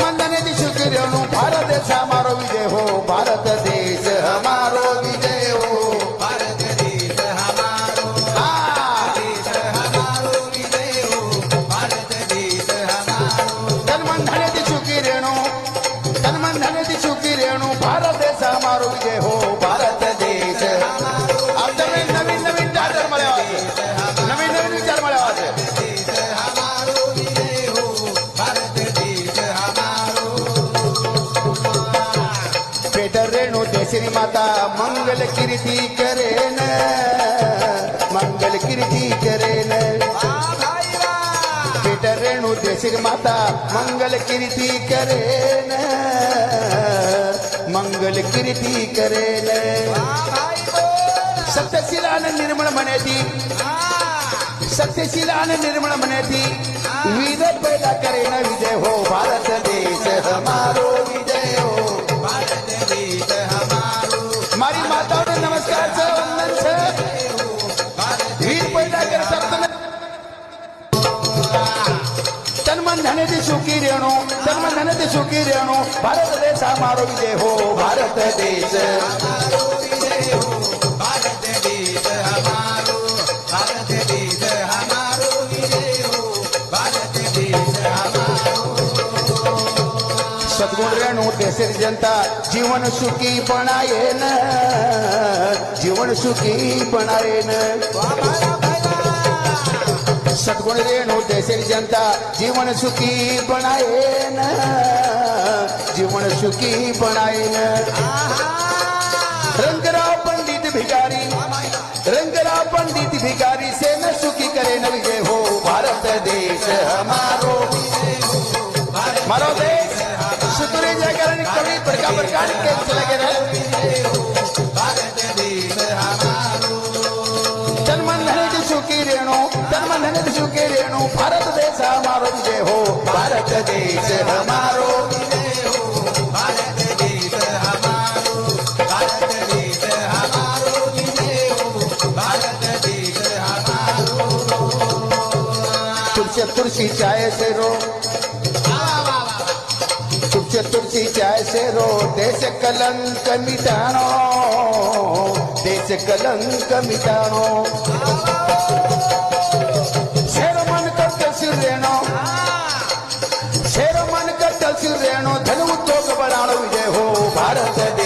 मन धन यश सुखी रेणु भारत देश हमारो विजय हो भारत देश हमारो विजय हो भारत देश हमारो देश हमारो विजय हो भारत देश हमारो तन मन धन यश सुखी रेणु तन मन धन यश सुखी रेणु भारत देश हमारो विजय हो भारत देश आता नवीन नवीन विचार मला नवीन नवीन विचार मला देश हमारो विजय हो भारत देश हमारो पेट रेणु देशरी माता मंगल कीर्ती करेन मंगल कीर्ती करेन भाई वाह पेट रेणु देशरी माता मंगल कीर्ती करेन मंगल कीर्ती करेन भाई बोल सत्यशीलान निर्मळ मनेती सत्यशीलान निर्मळ मनेती वीर पैदा करेन विजय हो भारत देश हमारो विजय हो भारत देश हमारो मारी माताओं नमस्कार छ वंदन छ वीर पैदा कर सप्तम तन्मन धन ती सुखी रेणु तन्मन धन ती सुखी रेणु भारत देश हमारो विजय हो भारत देश हमारो विजय हो भारत देश हमारो भारत देश हमारो विजय हो भारत देश हमारो सद्गुण रेणु देशरी जनता जीवन सुखी बनायेन जीवन सुखी बनायेन सद्गुण रेणु देशरी जनता जीवन सुखी बनायेन जीवन सुखी बनायेन रंगराव पंडित भिकारी रंगराव पंडित भिकारी से न सुखी करे न विजय हो भारत देश हमारो मारो देश सुतुरे जयकरण कवि प्रकार के लगे रहे भारत देश हमारो तन्मन धन सुखी रेणु तन्मन धन सुखी रेणु भारत देश हमारो विजय हो भारत देश हमारो विजय हो भारत देश हमारो भारत देश हमारो विजय हो भारत देश हमारो तुलसी तुलसी चाय से रो तुलसी तुलसी चाय से रो देश कलंक मिटानो देश कलंक मिटानो शेर मन कर तलसीर रेणो शेर मन कर तलसीर रेणो धन उद्योग बढ़ानो विजय हो भारत देश